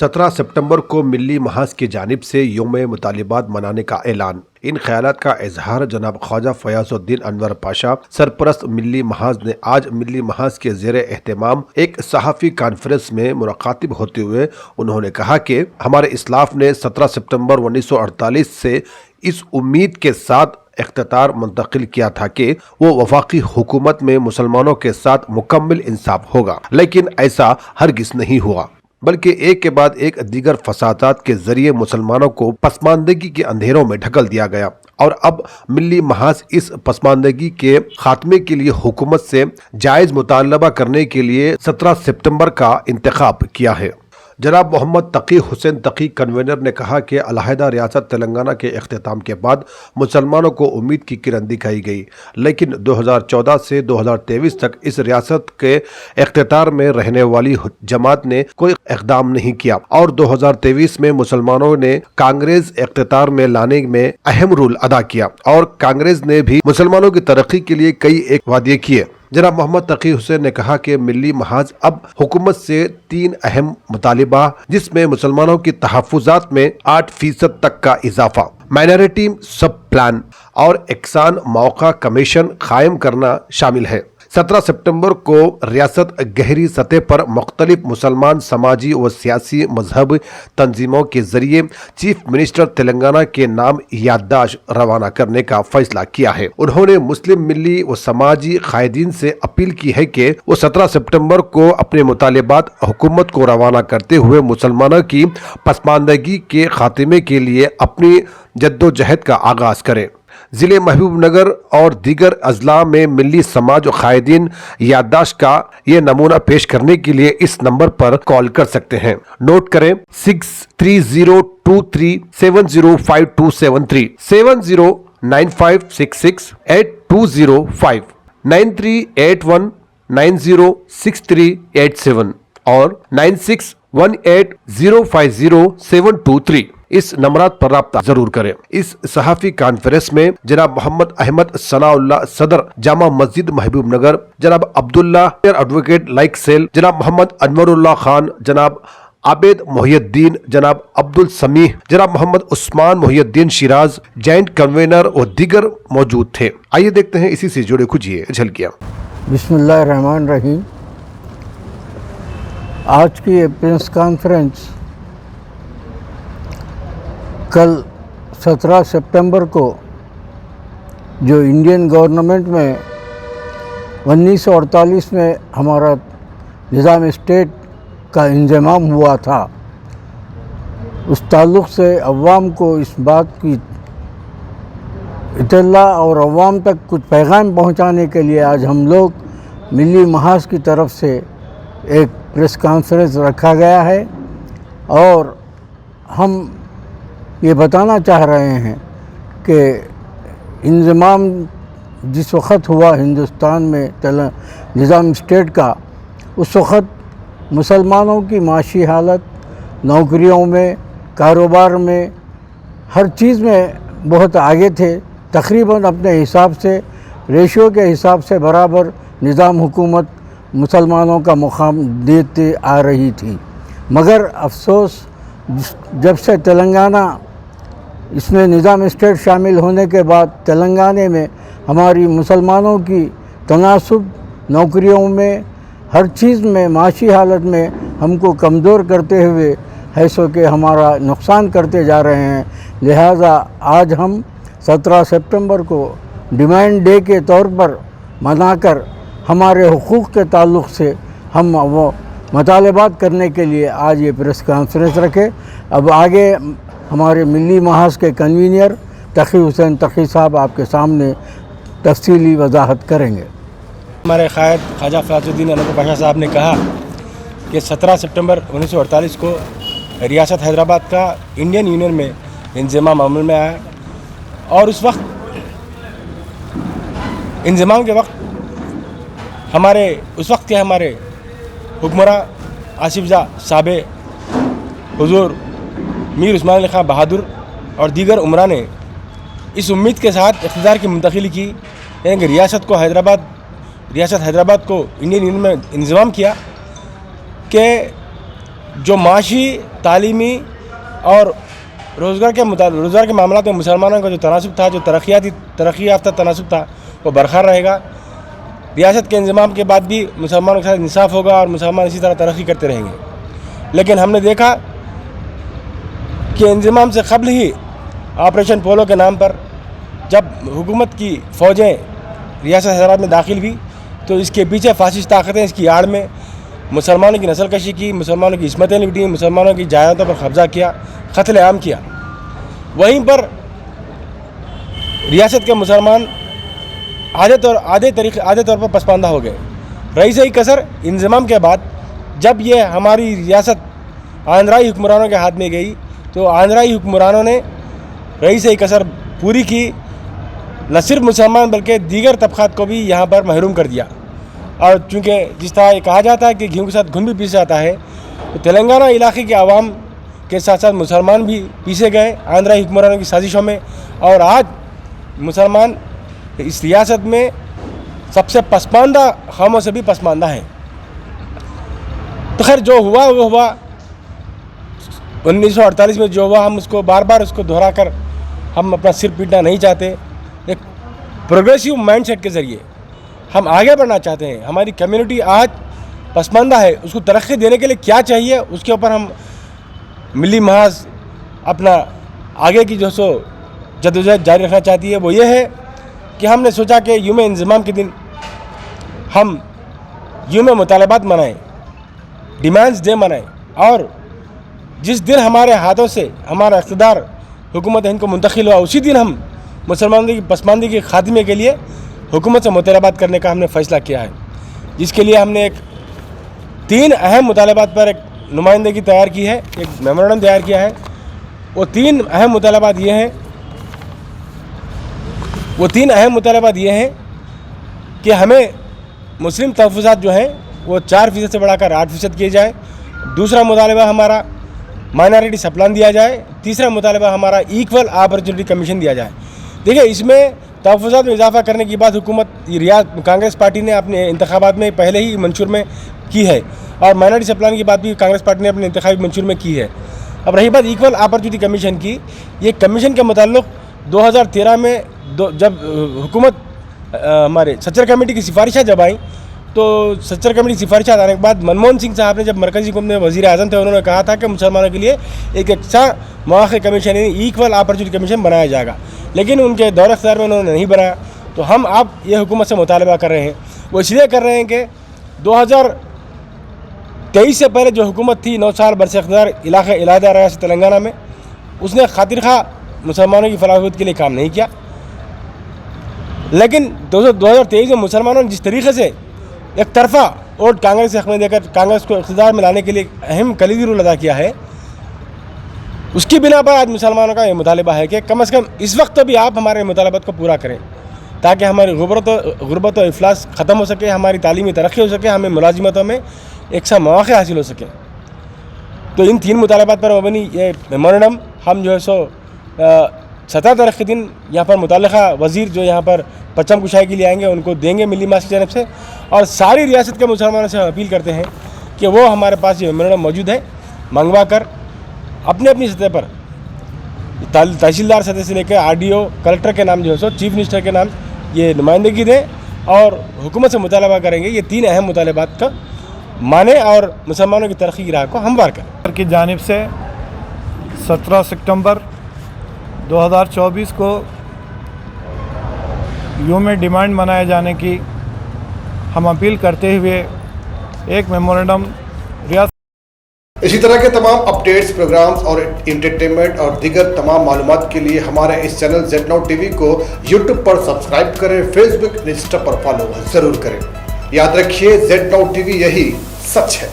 17 सितंबर को मिली महाज की जानिब से यौम मुतालिबात मनाने का ऐलान। इन ख्यालात का इजहार जनाब ख्वाजा फयाजुद्दीन अनवर पाशा सरपरस्त मिली महाज ने आज मिली महाज के ज़ेर एहतमाम एक सहाफ़ी कॉन्फ्रेंस में मुखातिब होते हुए उन्होंने कहा कि हमारे इस्लाफ ने 17 सितंबर 1948 से इस उम्मीद के साथ इख्तियार मुंतकिल किया था कि वो वफाकी हुकूमत में मुसलमानों के साथ मुकम्मल इंसाफ होगा, लेकिन ऐसा हरगिज़ नहीं हुआ, बल्कि एक के बाद एक दीगर फसादात के जरिए मुसलमानों को पसमानदगी के अंधेरों में ढकल दिया गया। और अब मिली महाज इस पसमानदगी के खात्मे के लिए हुकूमत से जायज़ मुतालबा करने के लिए 17 सितंबर का इंतखाब किया है। जनाब मोहम्मद तकी हुसैन तकी कन्वेनर ने कहा कि अलहदा रियासत तेलंगाना के इख्तिताम के बाद मुसलमानों को उम्मीद की किरण दिखाई गई, लेकिन 2014 से 2023 तक इस रियासत के इख्तितार में रहने वाली जमात ने कोई इक़दाम नहीं किया और 2023 में मुसलमानों ने कांग्रेस इख्तितार में लाने में अहम रोल अदा किया और कांग्रेस ने भी मुसलमानों की तरक्की के लिए कई एक वादे किए। जनाब मोहम्मद तकी हुसैन ने कहा कि मिली महाज अब हुकूमत से 3 अहम मुतालिबा, जिसमें मुसलमानों की तहफ़्फ़ुज़ात में 8% तक का इजाफा, माइनॉरिटी सब प्लान और इकसान मौका कमीशन कायम करना शामिल है। 17 सितंबर को रियासत गहरी सतह पर मुख्तलिफ मुसलमान समाजी व सियासी मजहब तंजीमों के जरिए चीफ मिनिस्टर तेलंगाना के नाम याददाश्त रवाना करने का फैसला किया है। उन्होंने मुस्लिम मिली व समाजी कायदीन से अपील की है कि वो 17 सितंबर को अपने मुतालिबात हुकूमत को रवाना करते हुए मुसलमानों की पसमानदगी के खात्मे के लिए अपनी जद्दोजहद का आगाज करें। ज़िले महबूबनगर और दीगर अजला में मिली समाज और कायदीन याददाश्त का ये नमूना पेश करने के लिए इस नंबर पर कॉल कर सकते हैं। नोट करें 6302370523 7095668205 9381906387 और 9618050723 इस नंबरात पर राब्ता जरूर करें। इस सहाफ़ी कॉन्फ्रेंस में जनाब मोहम्मद अहमद सनाउल्लाह सदर जामा मस्जिद महबूबनगर, जनाब अब्दुल्ला एडवोकेट लाइक सेल, जनाब मोहम्मद अनवरुल्लाह खान, जनाब आबेद मोहियुद्दीन, जनाब अब्दुल समीह, जनाब मोहम्मद उस्मान मोहियुद्दीन शिराज, जॉइंट कन्वेनर और दीगर मौजूद थे। आइए देखते हैं इसी से जुड़े कुछ ये झलकियाँ। बिस्मिल्लाहिर्रहमानिर्रहीम। आज की ये प्रेस कॉन्फ्रेंस कल 17 सितंबर को जो इंडियन गवर्नमेंट में 1948 में हमारा निज़ाम स्टेट का इंज़माम हुआ था, उस ताल्लुक़ से अवाम को इस बात की इत्तला और अवाम तक कुछ पैगाम पहुंचाने के लिए आज हम लोग मिली महाज की तरफ से एक प्रेस कॉन्फ्रेंस रखा गया है और हम ये बताना चाह रहे हैं कि इंज़माम जिस वक़्त हुआ हिंदुस्तान में निज़ाम स्टेट का, उस वक़्त मुसलमानों की माशी हालत, नौकरियों में, कारोबार में, हर चीज़ में बहुत आगे थे। तकरीबन अपने हिसाब से, रेशियो के हिसाब से बराबर निज़ाम हुकूमत मुसलमानों का मुकाम देते आ रही थी। मगर अफसोस जब से तेलंगाना इसमें निज़ाम स्टेट शामिल होने के बाद तेलंगाना में हमारी मुसलमानों की तनासुब, नौकरियों में, हर चीज़ में, माशी हालत में हमको कमज़ोर करते हुए है सो कि हमारा नुकसान करते जा रहे हैं। लिहाजा आज हम 17 सितंबर को डिमांड डे के तौर पर मनाकर हमारे हुकूक़ के ताल्लुक़ से हम वो मुतालबात करने के लिए आज ये प्रेस कॉन्फ्रेंस रखे। अब आगे हमारे मिली महाज के कन्वीनर तकी हुसैन तकी साहब आपके सामने तफसीली वजाहत करेंगे। हमारे कायद ख्वाजा फयाजुद्दीन अनवर पाशा साहब ने कहा कि 17 सितंबर 1948 को रियासत हैदराबाद का इंडियन यूनियन में इंज़माम अमल में आया और उस वक्त इंज़माम के वक्त उस वक्त के हमारे हुक्मरां आसिफ जा साहबे, हुजूर मीर उस्मान अली खां बहादुर और दीगर उमरा ने इस उम्मीद के साथ इक़्तिदार की मुंतकिली की, यानी कि रियासत हैदराबाद को इंडियन यूनियन में इंज़माम किया कि जो माशी, तालीमी और रोज़गार के मामलों में मुसलमानों का जो तनासब था, जो तरक्की याफ्ता तनासब था, वो बरकरार रहेगा। रियासत के इंतज़ाम के बाद भी मुसलमानों के साथ इंसाफ होगा और मुसलमान इसी तरह तरक्की करते रहेंगे। लेकिन हमने देखा कि इंतज़ाम से कबल ही ऑपरेशन पोलो के नाम पर जब हुकूमत की फ़ौजें रियासत हैदराबाद में दाखिल हुई तो इसके पीछे फासिस्ट ताकतें इसकी आड़ में मुसलमानों की नस्ल कशी की, मुसलमानों की इस्मतें लूटी, मुसलमानों की जायदादों पर कब्ज़ा किया, क़त्ल आम किया। वहीं पर रियासत के मुसलमान आधे तौर पर पसमानदा हो गए। रही सही कसर इंतज़ाम के बाद जब ये हमारी रियासत आंध्राई हुक्मरानों के हाथ में गई तो आंध्राई हुक्मरानों ने रही सही कसर पूरी की, न सिर्फ मुसलमान बल्कि दीगर तबक़ात को भी यहाँ पर महरूम कर दिया। और चूँकि जिस तरह कहा जाता है कि गेहूँ के साथ घुन भी पीसा जाता है, तो तेलंगाना इलाके के आवाम के साथ साथ मुसलमान भी पीसे गए आंध्राई हुक्मरानों की साजिशों में। और आज मुसलमान इस रियासत में सबसे पसमानदा कौमों से भी पसमानदा है। तो खैर जो हुआ वो हुआ, 1948 में जो हुआ हम उसको बार बार उसको दोहरा कर हम अपना सिर पीटना नहीं चाहते। एक प्रोग्रेसिव माइंडसेट के ज़रिए हम आगे बढ़ना चाहते हैं। हमारी कम्युनिटी आज पसमानदा है, उसको तरक्की देने के लिए क्या चाहिए उसके ऊपर हम मिली महाज अपना आगे की जो सो जद्दोजहद जारी रखना चाहती है। वो ये है कि हमने सोचा कि यूम इंतज़ाम के दिन हम यूम मुतालबात मनाएं, डिमांड्स डे मनाएं, और जिस दिन हमारे हाथों से हमारा इक़्तिदार हुकूमत हिंद को मुंतकिल हुआ उसी दिन हम मुसलमानों की पसमानदगी के खात्मे के लिए हुकूमत से मुतालबात करने का हमने फ़ैसला किया है, जिसके लिए हमने 3 अहम मुतालबात पर एक नुमाइंदगी तैयार की है, एक मेमोरेंडम तैयार किया है। वो 3 अहम मुतालबात ये हैं कि हमें मुस्लिम तहफ़्फ़ुज़ात जो हैं वो 4% से बढ़ाकर 8% किए जाए। दूसरा मुतालबा हमारा माइनॉरिटी सप्लान दिया जाए। तीसरा मुतालबा हमारा इक्वल अपॉर्चुनिटी कमीशन दिया जाए। देखिए, इसमें तहफ़्फ़ुज़ात में इजाफा करने की बात हुकूमत कांग्रेस पार्टी ने अपने इंतखाबात में पहले ही मंशूर में की है, और माइनॉरिटी सप्लान की बात भी कांग्रेस पार्टी ने अपने इंतखाबी मंशूर में की है। अब रही बात इक्वल अपॉर्चुनिटी कमीशन की, ये कमीशन के मुताल्लिक़ 2013 में जब हुकूमत हमारे सच्चर कमेटी की सिफारिशें जब आई तो सच्चर कमेटी की सिफारिशें आने के बाद मनमोहन सिंह साहब ने जब मरकज़ी हुकूमत में वज़ीर आज़म थे, उन्होंने कहा था कि मुसलमानों के लिए एक अच्छा मौक़े कमीशन यानी इक्वल अपॉर्चुनिटी कमीशन बनाया जाएगा, लेकिन उनके दौर इख्तियार में उन्होंने नहीं बनाया। तो हम अब ये हुकूमत से मुतालबा कर रहे हैं, वो इसलिए कर रहे हैं कि 2023 से पहले जो हुकूमत थी 9 साल बरसे इख्तियार इलाका रियासत तेलंगाना में, उसने खातिर खा मुसलमानों की फलाहत के लिए काम नहीं किया। लेकिन 2023 में मुसलमानों ने जिस तरीके से एक तरफा वोट कांग्रेस के हक़ में देकर कांग्रेस को इक़्तिदार में लाने के लिए अहम कलीदी रोल अदा किया है, उसकी बिना पर आज मुसलमानों का ये मुतालबा है कि कम से कम इस वक्त तो भी आप हमारे मुतालबात को पूरा करें, ताकि हमारी गुर्बत और इफलास ख़त्म हो सके, हमारी तालीमी तरक्की हो सके, हमें मुलाजिमतों में एक सा मौक़े हासिल हो सके। तो इन 3 मुतालबात पर मबनी ये मेमोरेंडम हम जो है सो 17 तारीख़ के दिन यहाँ पर मुतल्लिक़ा वज़ीर जो यहाँ पर परचम कुशाई के लिए आएंगे उनको देंगे मिली मास की जानब से। और सारी रियासत के मुसलमानों से अपील करते हैं कि वो हमारे पास ये मेमोरेंडम मौजूद है, मंगवा कर अपनी अपनी सतह पर तहसीलदार सतह से लेकर RDO कलेक्टर के नाम जो है सो चीफ मिनिस्टर के नाम ये नुमाइंदगी दें और हुकूमत से मुतालबा करेंगे ये 3 अहम मुतालबात का माने और मुसलमानों की तरक्की की राह को हमवार करें। की जानिब से 17 सितंबर 2024 को यूम डिमांड मनाए जाने की हम अपील करते हुए एक मेमोरेंडम रियासत। इसी तरह के तमाम अपडेट्स, प्रोग्राम्स और एंटरटेनमेंट और दीगर तमाम मालूमात के लिए हमारे इस चैनल ZNOW TV को YouTube पर सब्सक्राइब करें, Facebook, इंस्टा पर फॉलो जरूर करें। याद रखिए, ZNOW TV यही सच है।